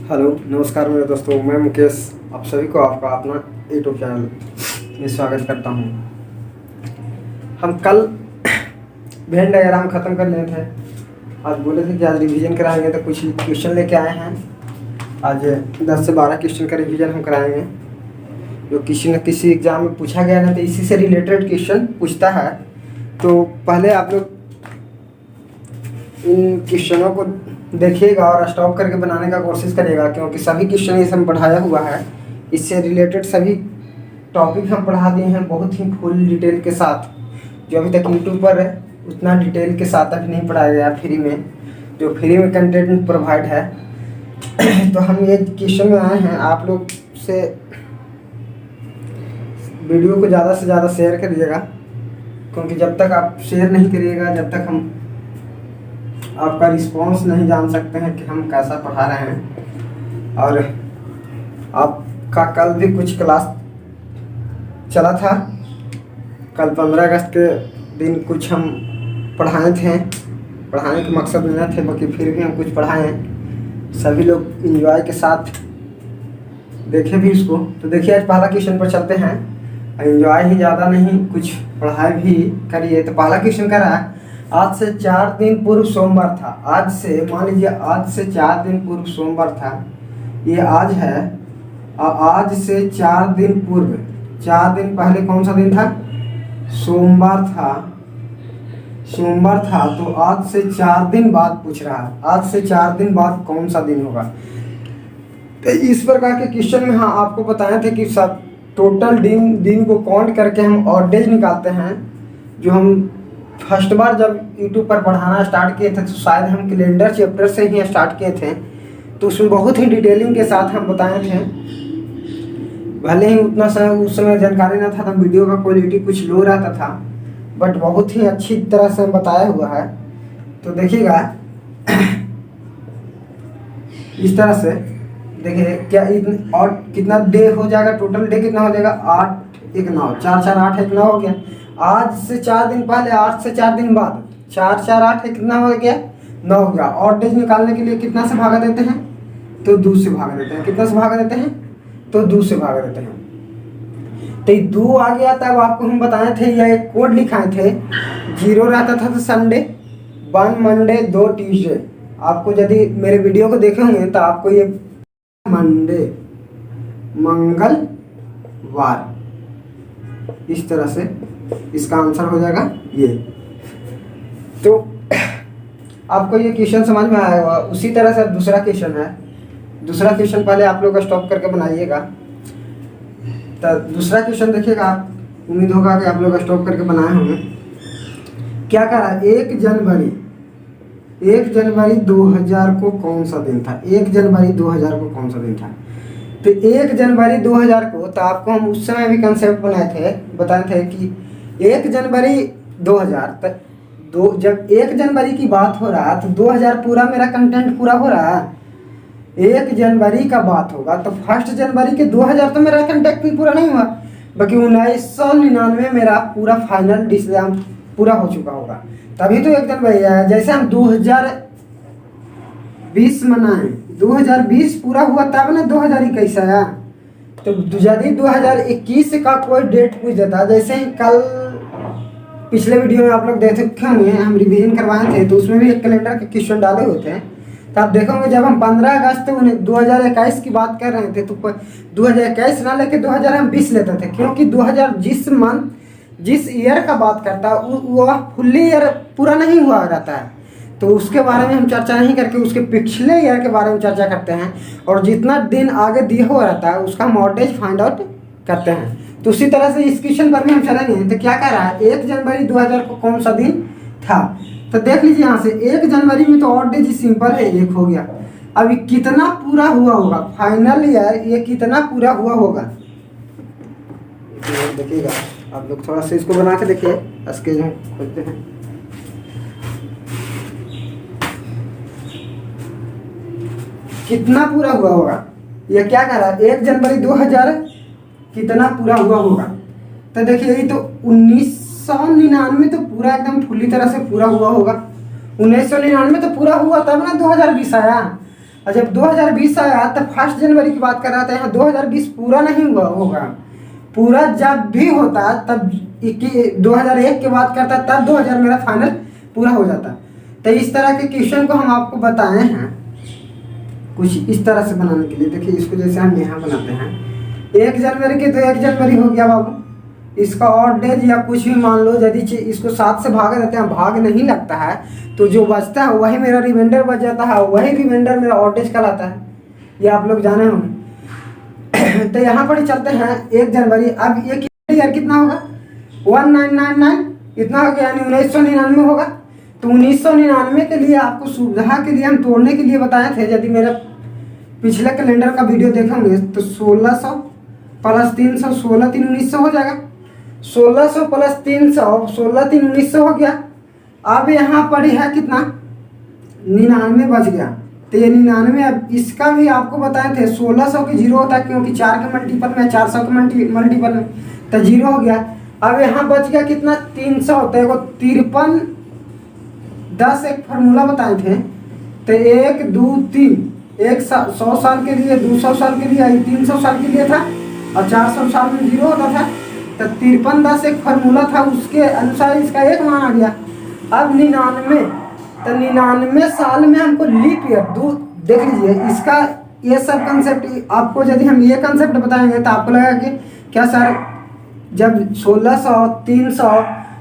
Hello नमस्कार मेरे दोस्तों, मैं मुकेश आप सभी को आपका अपना यूट्यूब चैनल में स्वागत करता हूं। हम कल वेन डायग्राम ख़त्म कर लिए थे। आज बोले थे कि आज रिवीजन कराएंगे, तो कुछ क्वेश्चन लेके आए हैं। आज 10 से 12 क्वेश्चन का रिवीजन हम कराएंगे, जो किसी न किसी एग्ज़ाम में पूछा गया ना, तो इसी से रिलेटेड क्वेश्चन पूछता है। तो पहले आप लोग इन क्वेश्चनों को देखिएगा और स्टॉप करके बनाने का कोशिश करिएगा, क्योंकि सभी क्वेश्चन ये सब पढ़ाया हुआ है। इससे रिलेटेड सभी टॉपिक हम पढ़ा दिए हैं बहुत ही फुल डिटेल के साथ। जो अभी तक यूट्यूब पर है उतना डिटेल के साथ अभी नहीं पढ़ाया गया फ्री में, जो फ्री में कंटेंट प्रोवाइड है। तो हम ये क्वेश्चन में आए हैं। आप लोग से वीडियो को ज़्यादा से ज़्यादा शेयर करिएगा, क्योंकि जब तक आप शेयर नहीं करिएगा, जब तक हम आपका रिस्पांस नहीं जान सकते हैं कि हम कैसा पढ़ा रहे हैं। और आपका कल भी कुछ क्लास चला था। कल 15 अगस्त के दिन कुछ हम पढ़ाए थे, पढ़ाने के मकसद में न थे, बाकी फिर भी हम कुछ पढ़ाए हैं। सभी लोग एंजॉय के साथ देखे भी इसको। तो देखिए, आज पहला क्वेश्चन पर चलते हैं। एंजॉय ही ज़्यादा नहीं, कुछ पढ़ाई भी करिए। तो पहला क्वेश्चन कर रहा है, आज से 4 दिन पूर्व सोमवार था। आज से मान लीजिए, आज से 4 दिन पूर्व सोमवार था। ये आज है, और आज से 4 दिन पूर्व, 4 दिन पहले कौन सा दिन था? सोमवार था। सोमवार था, तो आज से 4 दिन बाद पूछ रहा है। आज से 4 दिन बाद कौन सा दिन होगा? तो इस प्रकार के क्वेश्चन में हाँ आपको बताए थे कि सब टोटल दिन को काउंट करके हम ऑड डेज निकालते हैं। जो हम फर्स्ट बार जब यूट्यूब पर पढ़ाना स्टार्ट किए थे, तो शायद हम कैलेंडर चैप्टर से ही स्टार्ट किए थे। तो उसमें बहुत ही डिटेलिंग के साथ हम बताए थे। भले ही उतना उस समय जानकारी ना था, तो वीडियो का क्वालिटी कुछ लो रहता था, बट बहुत ही अच्छी तरह से बताया हुआ है। तो देखिएगा इस तरह से। देखिए क्या और कितना डे हो जाएगा, टोटल डे कितना हो जाएगा? 8 1 9, 4 4 8 1 9 हो गया। आज से 4 दिन पहले, 8 से 4 दिन बाद, 4 4 8 कितना हो गया? 9 हो गया। और डेज निकालने के लिए कितना से भागा देते हैं? तो 2 से भागा देते हैं। कितना से भागा देते हैं? तो 2 से भागा देते हैं। तो 2 आ गया। तब आपको हम बताए थे, या एक कोड लिखाए थे। 0 रहता था तो संडे, 1 मंडे, 2 ट्यूसडे। आपको यदि मेरे वीडियो को देखे होंगे तो आपको ये मंडे, मंगलवार, इस तरह से इसका आंसर हो जाएगा ये। तो आपको ये क्वेश्चन समझ में आया होगा। उसी तरह से दूसरा क्वेश्चन है। दूसरा क्वेश्चन पहले आप लोग स्टॉप करके बनाइएगा। तो दूसरा क्वेश्चन देखिएगा, आप उम्मीद होगा कि आप लोग स्टॉप करके बनाए होंगे। क्या कह रहा है? 1 जनवरी 2000 को कौन सा दिन था? 1 जनवरी 2000 को कौन सा दिन था? तो 1 जनवरी 2000 को, तो आपको हम उस समय भी कंसेप्ट बताए थे कि 1 जनवरी 2000 तक जब 1 जनवरी की बात हो रहा है, तो 2000 पूरा मेरा कंटेंट पूरा हो रहा है। 1 जनवरी का बात होगा तो 1 जनवरी के 2000 तो मेरा कंटेंट भी पूरा नहीं हुआ, बाकी 1999 मेरा पूरा फाइनल एग्जाम पूरा हो चुका होगा। तभी तो 1 जनवरी आया। जैसे हम 2020 मनाएं, 2020 पूरा हुआ तब ना 2021 आया। तो यदि 2021 का कोई डेट पूछ देता, जैसे ही कल पिछले वीडियो में आप लोग देखे होंगे, हम रिवीजन करवाए थे, तो उसमें भी एक कैलेंडर के क्वेश्चन डाले होते हैं। तो आप देखोगे, जब हम 15 अगस्त 2021 की बात कर रहे थे, तो 2021 ना लेके 2020 लेते थे, क्योंकि 2000 जिस ईयर का बात करता है वह फुल्ली ईयर पूरा नहीं हुआ रहता है। तो उसके बारे में हम चर्चा नहीं करके उसके पिछले ईयर के बारे में चर्चा करते हैं, और जितना दिन आगे दिया हुआ रहता है उसका मॉडलेज फाइंड आउट करते हैं। तो उसी तरह से इस क्वेश्चन पर भी हम चलेंगे। तो क्या कह रहा है? 1 जनवरी 2000 को कौन सा दिन था? तो देख लीजिए यहाँ से, 1 जनवरी में तो ऑड डेज सिंपल है, 1 हो गया। अभी कितना पूरा हुआ होगा फाइनल ईयर, ये कितना पूरा हुआ होगा? देखिएगा आप लोग, थोड़ा सा इसको बना के देखिए। स्केच हम खोलते हैं। कितना पूरा हुआ होगा? ये क्या कह रहा है? 1 जनवरी 2000 कितना पूरा हुआ होगा? तो देखिए, ये तो 1999 तो पूरा एकदम फुल्ली तरह से पूरा हुआ होगा। 1999 तो पूरा हुआ तब ना 2020 आया। और जब 2020 आया तब 1 जनवरी की बात कर रहा था, यहाँ 2020 पूरा नहीं हुआ होगा। पूरा जब भी होता तब 2001 की बात करता तब 2000 मेरा फाइनल पूरा हो जाता। तो इस तरह के क्वेश्चन को हम आपको बताए हैं कुछ इस तरह से बनाने के लिए। देखिए इसको जैसे हम यहाँ बनाते हैं 1 जनवरी के तो 1 जनवरी हो गया बाबू, इसका और डेज या कुछ भी मान लो, यदि इसको 7 से भाग देते हैं, भाग नहीं लगता है तो जो बचता है वही मेरा रिमाइंडर बच जाता है, वही रिमाइंडर मेरा और डेज कहलाता है। ये आप लोग जाने होंगे। तो यहाँ पर चलते हैं 1 जनवरी। अब ये ईयर कितना होगा 1999 इतना हो गया, यानी 1999 होगा। तो 1999 के लिए आपको सुविधा के लिए हम तोड़ने के लिए बताए थे। यदि मेरा पिछले कैलेंडर का वीडियो देखेंगे तो 1600 प्लस 300 16 3 1900 हो जाएगा। 1600 प्लस 300 16 3 1900 हो गया। अब यहाँ पर है कितना 99 बच गया। तो ये 99, अब इसका भी आपको बताए थे 1600 के 0 होता है क्योंकि 4 के मल्टीपल में 400 के मल्टीपल में तो 0 हो गया। अब यहाँ बच गया कितना 300 होता है। 53 10 एक फार्मूला बताए थे। तो 1 2 3 100 साल के लिए, 200 साल के लिए, 300 साल के लिए था और 400 साल में 0 होता था। तो 53 10 एक फार्मूला था, उसके अनुसार इसका 1 मान आ गया। अब 99, तो 99 साल में हमको लीप ईयर देख लीजिए इसका ये सब कंसेप्ट आपको यदि हम ये कंसेप्ट बताएंगे तो आपको लगेगा कि क्या सर जब 1600 300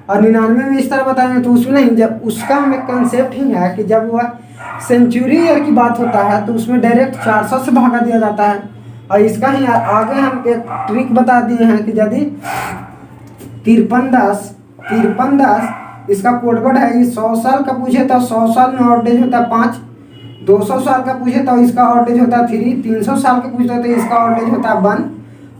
और 99 में इस तरह बताएंगे तो उसमें नहीं। जब उसका हमें कंसेप्ट ही है कि जब वह सेंचुरी ईयर की बात होता है तो उसमें डायरेक्ट 400 से भागा दिया जाता है। और इसका ही आगे हम एक ट्रिक बता दिए हैं कि यदि 53 10 इसका कोडवर्ड है। 100 साल का पूछे तो 100 साल में और डेज होता है 5, 200 साल का पूछे तो इसका और डेज होता है 3, 300 साल का पूछे तो इसका और डेज होता है 1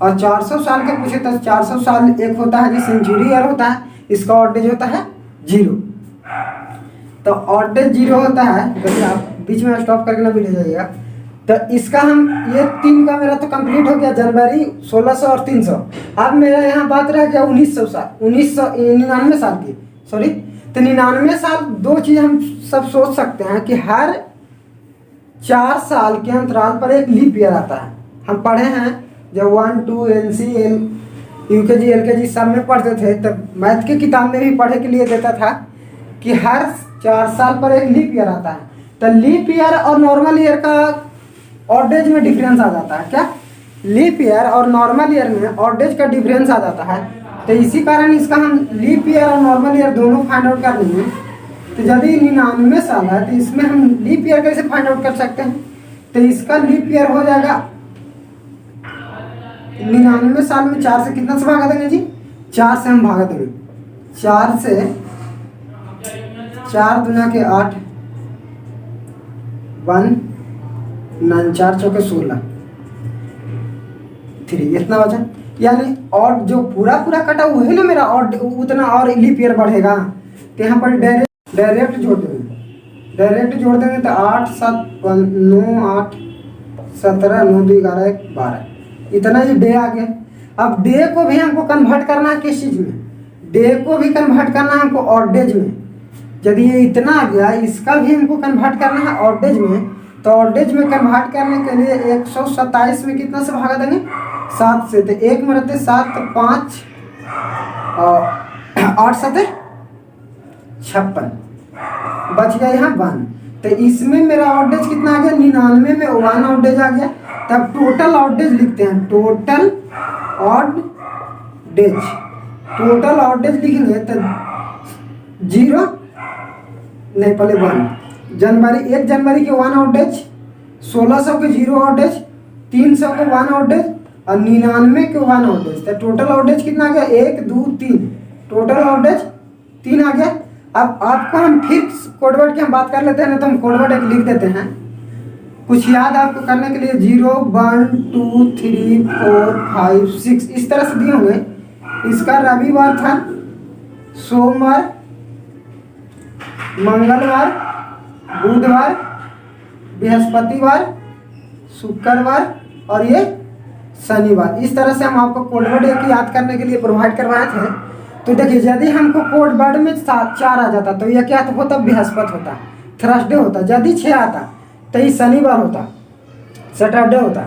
और 400 साल का पूछे तो 400 साल एक होता है जो सेंचुरी ईयर होता है, इसका और डेज होता है 0। तो और डेज 0 होता है। यदि आप बीच में स्टॉप करके ना वीडियो जाइएगा तो इसका हम ये 3 का मेरा तो कंप्लीट हो गया, जनवरी 1600 और 300। अब मेरा यहाँ बात रह गया 1900 साल 1999 साल की, सॉरी। तो 99 साल 2 चीज़ हम सब सोच सकते हैं कि हर 4 साल के अंतराल पर एक लीप ईयर आता है। हम पढ़े हैं जब 1 2 NC UKG LKG सब में पढ़ते थे तब मैथ की किताब में भी पढ़े के लिए देता था कि हर 4 साल पर एक लीप ईयर आता है। तो लीप ईयर और नॉर्मल ईयर का ऑर्डेज में डिफरेंस आ जाता है। क्या लीप ईयर और नॉर्मल ईयर में ऑर्डेज का डिफरेंस आ जाता है। तो इसी कारण इसका हम लीप ईयर और नॉर्मल ईयर दोनों फाइंड आउट कर लेंगे। तो यदि 99 साल है तो इसमें हम लीप ईयर कैसे फाइंड आउट कर सकते हैं। तो इसका लीप ईयर हो जाएगा 99 साल में 4 से कितना से भागा देंगे जी, 4 से हम भागा देंगे। 4 से 4 दुना के 8 1 9 4 चौके 16 3 इतना बचा। यानी और जो पूरा कटा हुआ है ना मेरा और उतना और लीप ईयर बढ़ेगा। तो यहाँ पर डायरेक्ट जोड़ देंगे तो 8 7 9 8 17 9 2 11 1 12 इतना ही डे आ गया। अब डे को भी हमको कन्वर्ट करना है किस चीज़ में, डे को भी कन्वर्ट करना है हमको ऑर्डेज में। यदि ये इतना आ गया इसका भी हमको कन्वर्ट करना है ऑर्डेज में। तो ऑर्डेज में कन्वर्ट करने के लिए 127 में कितना से भागा देंगे 7 से। तो 1 में रहते 7 तो 5 और 8 7 56 बच गया यहाँ 1। तो इसमें मेरा ऑर्डेज कितना आ गया 99 में 1 ऑर्डेज आ गया। तब टोटल ऑर्डेज लिखते हैं, टोटल ऑर्डेज लिखेंगे तो 0 नहीं पहले 1 जनवरी 1 जनवरी के 1 ऑर्डेज, 1600 के 0 ऑर्डेज, 300 के 1 ऑर्डेज और 99 के 1 ऑर्डेज। तो टोटल ऑर्डेज कितना आ गया 1 2 3, टोटल ऑर्डेज 3 आ गया। अब आपको हम फिर कोडवर्ड की हम बात कर लेते हैं ना, तो हम कोडवर्ड एक लिख देते हैं कुछ याद आपको करने के लिए। 0 1 2 3 4 5 6 इस तरह से दिए होंगे। इसका रविवार था, सोमवार, मंगलवार, बुधवार, बृहस्पतिवार, शुक्रवार और ये शनिवार। इस तरह से हम आपको कोडवर्ड एक याद करने के लिए प्रोवाइड करवाए थे। तो देखिए यदि हमको कोड वर्ड में 4 आ जाता तो यह क्या होता, बृहस्पति होता, थर्सडे होता। यदि 6 आता तो ये शनिवार होता, सैटरडे होता।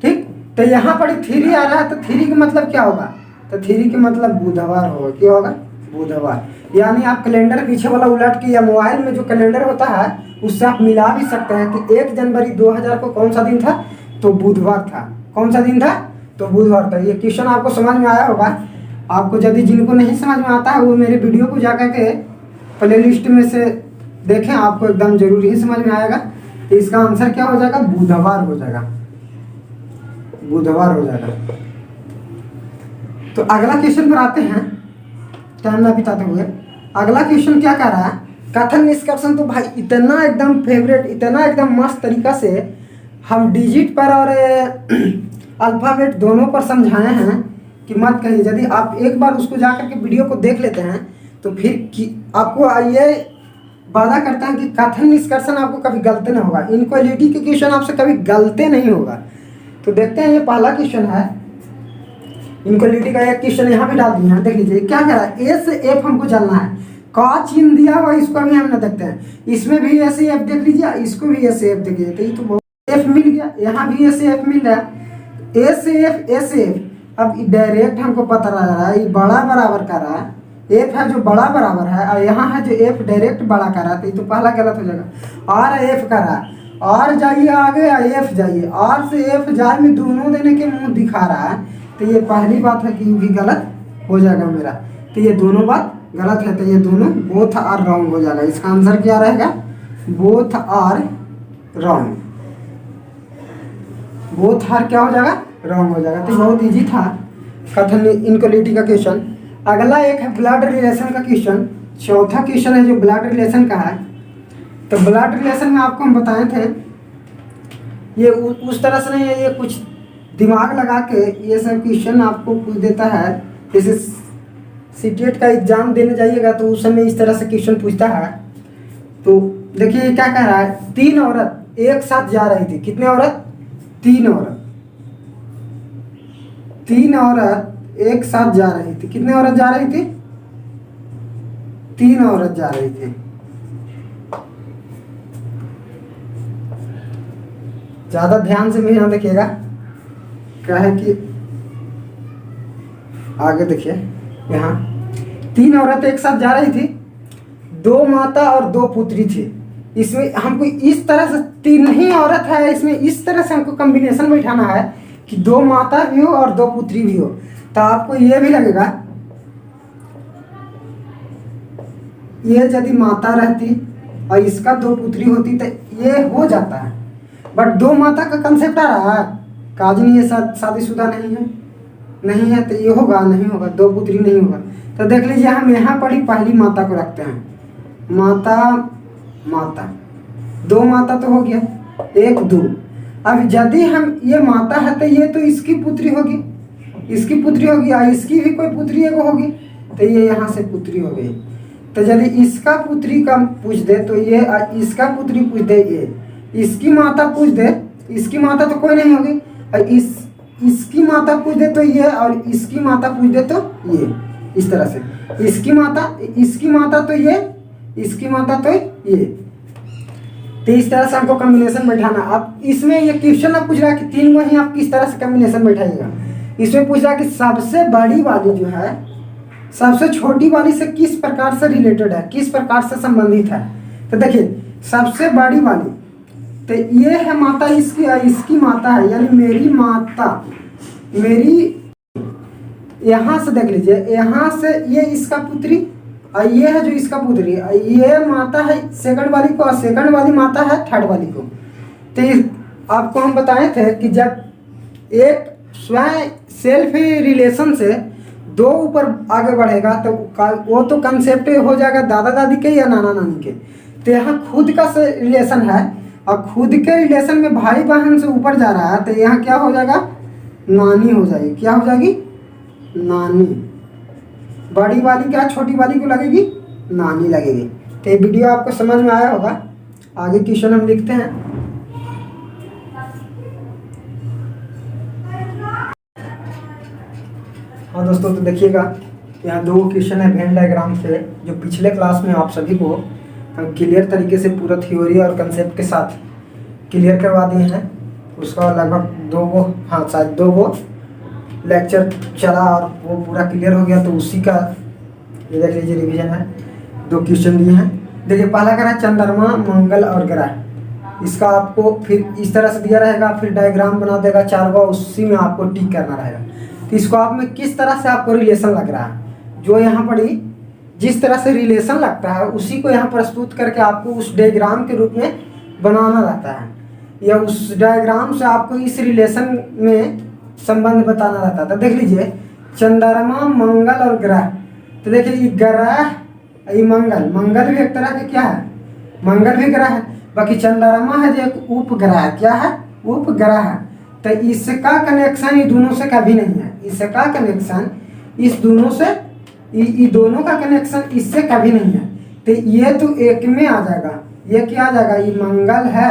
ठीक, तो यहाँ पर 3 आ रहा है तो 3 का मतलब क्या होगा, तो 3 का मतलब बुधवार होगा। क्या होगा, बुधवार। यानी आप कैलेंडर पीछे वाला उलट के या मोबाइल में जो कैलेंडर होता है उससे आप मिला भी सकते हैं कि 1 जनवरी 2000 को कौन सा दिन था, तो बुधवार था। कौन सा दिन था, तो बुधवार था। ये क्वेश्चन आपको समझ में आया होगा। आपको यदि जिनको नहीं समझ में आता है वो मेरे वीडियो को जाकर के प्ले लिस्ट में से देखें, आपको एकदम जरूरी ही समझ में आएगा। तो इसका आंसर क्या हो जाएगा, बुधवार हो जाएगा, बुधवार हो जाएगा। तो अगला क्वेश्चन पर आते हैं, टाइम ना बिताते हुए। अगला क्वेश्चन क्या कह रहा है, कथन निष्कर्षण। तो भाई इतना एकदम फेवरेट, इतना एकदम मस्त तरीका से हम डिजिट पर और अल्फाबेट दोनों पर समझाए हैं कि मत कहिए। यदि आप एक बार उसको जाकर के वीडियो को देख लेते हैं तो फिर आपको ये वादा करता है कि कथन निष्कर्षण आपको कभी गलत नहीं होगा। इनक्वालिटी के क्वेश्चन आपसे कभी गलते नहीं होगा। तो देखते हैं, ये पहला क्वेश्चन है इनक्वालिटी का। एक क्वेश्चन यहाँ भी डाल दिए हैं, देख लीजिए क्या कह रहा है। ए से एफ हमको जानना है, का चिन्ह दिया हुआ इसको भी हम देखते हैं। इसमें भी ए से एफ देख लीजिए, इसको भी ए से एफ देखिए, तो ये तो एफ मिल गया, यहाँ भी ए से एफ मिल रहा है। ए से एफ, ए से एफ। अब डायरेक्ट हमको पता लग रहा है ये बड़ा बराबर कर रहा है, एफ है जो बड़ा बराबर है, और यहाँ है जो एफ डायरेक्ट बड़ा कर रहा है, तो ये तो पहला गलत हो जाएगा। आर एफ कर रहा है, आर जाइए आगे, एफ जाइए, आर से एफ जाए में दोनों देने के मुंह दिखा रहा है, तो ये पहली बात है कि ये भी गलत हो जाएगा मेरा। तो ये दोनों बात गलत है, तो ये दोनों बोथ आर रॉन्ग हो जाएगा। इसका आंसर क्या रहेगा, both are wrong. Both are क्या हो जाएगा, रॉन्ग हो जाएगा। तो बहुत इजी था कथन इनक्वालिटी का क्वेश्चन। अगला एक है ब्लड रिलेशन का क्वेश्चन। चौथा क्वेश्चन है जो ब्लड रिलेशन का है। तो ब्लड रिलेशन में आपको हम बताए थे, ये उस तरह से नहीं है, ये कुछ दिमाग लगा के ये सब क्वेश्चन आपको पूछ देता है। जैसे सीटेट का एग्जाम देने जाइएगा तो उस समय इस तरह से क्वेश्चन पूछता है। तो देखिए क्या कह रहा है, 3 औरत एक साथ जा रही थी। कितने औरत, 3 औरत। 3 औरत एक साथ जा रही थी। कितने औरत जा रही थी, 3 औरत जा रही थी। ज्यादा ध्यान से मेरे यहाँ देखिएगा, क्या है कि आगे देखिए, यहाँ 3 औरतें एक साथ जा रही थी, 2 माता और 2 पुत्री थी। इसमें हमको इस तरह से 3 ही औरत है, इसमें इस तरह से हमको कॉम्बिनेशन बैठाना है कि 2 माता भी हो और 2 पुत्री भी हो। तो आपको ये भी लगेगा, ये यदि माता रहती और इसका 2 पुत्री होती तो ये हो जाता है। बट 2 माता का कंसेप्ट आ रहा है, काज नहीं है, शादीशुदा नहीं है, तो ये होगा, नहीं होगा, 2 पुत्री नहीं होगा। तो देख लीजिए, हम यहाँ पर ही पहली माता को रखते हैं, माता 2 माता तो हो गया, 1 2। अब यदि हम ये माता है तो ये तो इसकी पुत्री होगी, इसकी पुत्री होगी, और इसकी भी कोई पुत्री एगो होगी, तो ये यहाँ से पुत्री हो गई। तो यदि इसका पुत्री का पूछ दे तो ये, इसका पुत्री पूछ दे ये, इसकी माता पूछ दे, इसकी माता तो कोई नहीं होगी, और इसकी माता पूछ दे तो ये, और इसकी माता पूछ दे तो ये, इस तरह से इसकी माता तो ये, इसकी माता तो ये। तो इस तरह से हमको कॉम्बिनेशन बैठाना। अब इसमें ये क्वेश्चन अब पूछ रहा है कि 3 को ही आप किस तरह से कॉम्बिनेशन बैठाइएगा। इसमें पूछ रहा है कि सबसे बड़ी वाली जो है सबसे छोटी वाली से किस प्रकार से रिलेटेड है, किस प्रकार से संबंधित है। तो देखिए, सबसे बड़ी वाली तो ये है माता, इसकी माता है, यानी मेरी माता, मेरी, यहाँ से देख लीजिए, यहाँ से ये इसका पुत्री, और ये है जो इसका पुत्री, ये माता है सेकंड वाली को, और सेकंड वाली माता है थर्ड वाली को। तो आपको हम बताए थे कि जब एक स्वयं सेल्फ रिलेशन से 2 ऊपर आगे बढ़ेगा तो वो तो कंसेप्ट हो जाएगा दादा दादी के या नाना नानी के। तो यहाँ खुद का से रिलेशन है, और खुद के रिलेशन में भाई बहन से ऊपर जा रहा है, तो यहाँ क्या हो जाएगा, नानी हो जाएगी। क्या हो जाएगी, नानी। बड़ी वाली क्या छोटी वाली को लगेगी, नानी लगेगी। तो ये वीडियो आपको समझ में आया होगा। आगे क्वेश्चन हम लिखते हैं। हाँ दोस्तों, तो देखिएगा यहाँ दो क्वेश्चन है वेन डायग्राम से, जो पिछले क्लास में आप सभी को हम क्लियर तरीके से पूरा थ्योरी और कंसेप्ट के साथ क्लियर करवा दिए हैं। उसका लगभग 2 गो, हाँ शायद 2 गो लेक्चर चला और वो पूरा क्लियर हो गया। तो उसी का ये देख लीजिए रिवीजन है। 2 क्वेश्चन दिए हैं। देखिए पहला करा चंद्रमा, मंगल और ग्रह। इसका आपको फिर इस तरह से दिया रहेगा, फिर डायग्राम बना देगा 4 गो, उसी में आपको टिक करना रहेगा कि इसको आप में किस तरह से आपको रिलेशन लग रहा है। जो यहाँ पर जिस तरह से रिलेशन लगता है उसी को यहाँ प्रस्तुत करके आपको उस डायग्राम के रूप में बनाना रहता है, या उस डायग्राम से आपको इस रिलेशन में संबंध बताना रहता है। तो देख लीजिए चंद्रमा, मंगल और ग्रह। तो देखिए ये ग्रह, ये मंगल भी एक तरह के क्या है, मंगल भी ग्रह है। बाकी चंद्रमा है जो एक उपग्रह है, क्या है, उपग्रह है। तो इसका कनेक्शन ये दोनों से कभी नहीं है। इसका कनेक्शन इस दोनों से, ये दोनों का कनेक्शन इससे कभी नहीं है। तो ये तो एक में आ जाएगा। ये क्या आ जाएगा, ये मंगल है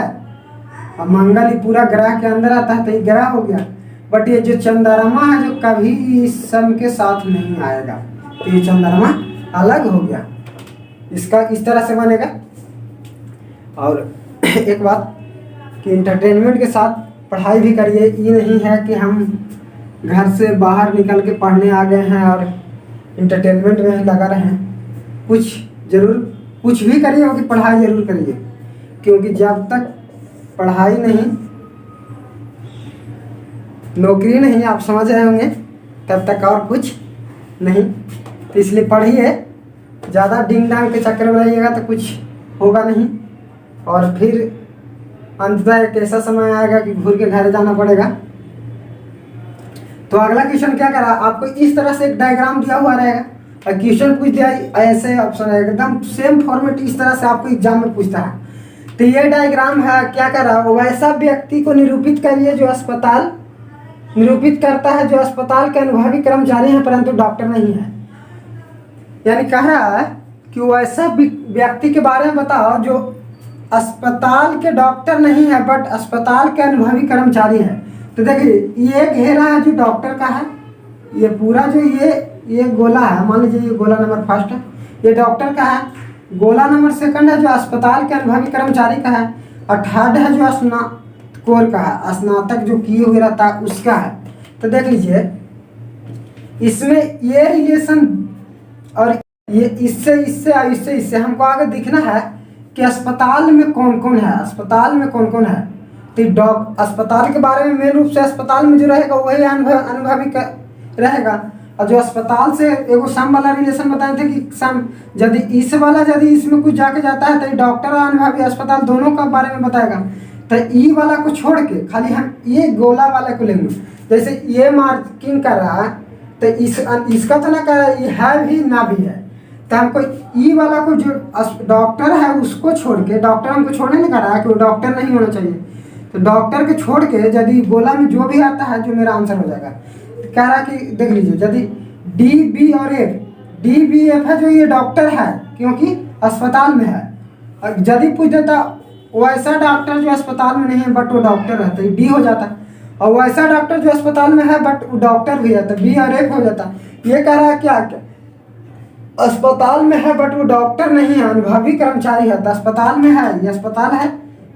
और मंगल ये पूरा ग्रह के अंदर आता है, तो ये ग्रह हो गया। बट ये जो चंद्रमा है जो कभी इस सन के साथ नहीं आएगा, तो ये चंद्रमा अलग हो गया। इसका इस तरह से बनेगा। और एक बात कि इंटरटेनमेंट के साथ पढ़ाई भी करिए। ये नहीं है कि हम घर से बाहर निकल के पढ़ने आ गए हैं और इंटरटेनमेंट में ही लगा रहे हैं। कुछ भी करिए कि पढ़ाई जरूर करिए, क्योंकि जब तक पढ़ाई नहीं, नौकरी नहीं, आप समझ रहे होंगे, तब तक और कुछ नहीं। तो इसलिए पढ़िए, ज़्यादा डिंग डांग के चक्कर में रहिएगा तो कुछ होगा नहीं। और फिर अंततः एक ऐसा समय आएगा कि घूर के घर जाना पड़ेगा। तो अगला क्वेश्चन क्या करा, आपको इस तरह से एक डायग्राम दिया हुआ रहेगा और क्वेश्चन पूछ दिया ऐसे ऑप्शन है, एकदम सेम फॉर्मेट इस तरह से आपको एग्जाम में पूछता है। तो ये डायग्राम है, क्या करा, वैसा व्यक्ति को निरूपित करिए जो अस्पताल निरूपित करता है जो अस्पताल के अनुभवी कर्मचारी हैं परंतु डॉक्टर नहीं है। यानी कह रहा है कि वैसा व्यक्ति के बारे में बताओ जो अस्पताल के डॉक्टर नहीं है बट अस्पताल के अनुभवी कर्मचारी है। तो देखिए ये घेरा है जो डॉक्टर का है, ये पूरा जो ये गोला है, मान लीजिए ये गोला नंबर 1 है, ये डॉक्टर का है। गोला नंबर 2 है जो अस्पताल के अनुभवी कर्मचारी का है, और 3rd है जो स्नातकोर का है, स्नातक जो किए हुए रहता है उसका है। तो देख लीजिए इसमें ये रिलेशन और ये इससे हमको आगे दिखना है कि अस्पताल में कौन कौन है, अस्पताल में कौन कौन है। तो अस्पताल के बारे में मेन रूप से अस्पताल में जो रहेगा वही अनुभवी रहेगा। और जो अस्पताल से एगो सम वाला रिलेशन बताए थे कि सम यदि इसमें कुछ जाके जाता है तो डॉक्टर और अनुभवी अस्पताल दोनों का बारे में बताएगा। तो ई वाला को छोड़ के खाली हम ये गोला वाला को लेंगे। जैसे ये मार्किंग कर रहा है तो इसका तो ना कर रहा है, ये है भी ना भी है। तो हमको ई वाला को जो डॉक्टर है उसको छोड़ के, डॉक्टर हमको छोड़ने नहीं कर रहा है कि वो डॉक्टर नहीं होना चाहिए। तो डॉक्टर के छोड़ के यदि गोला में जो भी आता है जो मेरा आंसर हो जाएगा। कह रहा है कि देख लीजिए यदि डी बी और एफ, डी बी एफ है जो ये डॉक्टर है क्योंकि अस्पताल में है। और यदि पूछ देता वैसा डॉक्टर जो अस्पताल में नहीं है बट वो डॉक्टर है तो डी हो जाता। और वैसा डॉक्टर जो अस्पताल में है बट वो डॉक्टर भी है तो बी और एफ हो जाता। ये कह रहा है क्या अस्पताल में है बट वो डॉक्टर नहीं है, अनुभवी कर्मचारी है। तो अस्पताल में है, ये अस्पताल है,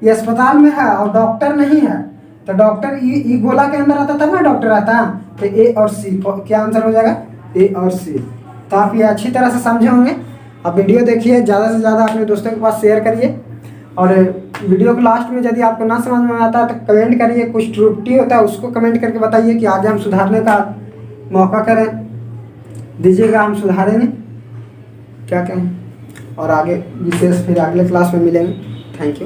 ये अस्पताल में है और डॉक्टर नहीं है। तो डॉक्टर ई गोला के अंदर आता तब ना डॉक्टर आता। तो ए और सी क्या आंसर हो जाएगा, ए और सी। तो आप ये अच्छी तरह से समझे होंगे। आप वीडियो देखिए, ज़्यादा से ज़्यादा अपने दोस्तों के पास शेयर करिए। और वीडियो के लास्ट में यदि आपको ना समझ में आता है तो कमेंट करिए, कुछ त्रुटि होता है उसको कमेंट करके बताइए कि आगे हम सुधारने का मौका करें दीजिएगा, हम सुधारेंगे क्या कहें। और आगे विशेष फिर अगले क्लास में मिलेंगे। Thank you.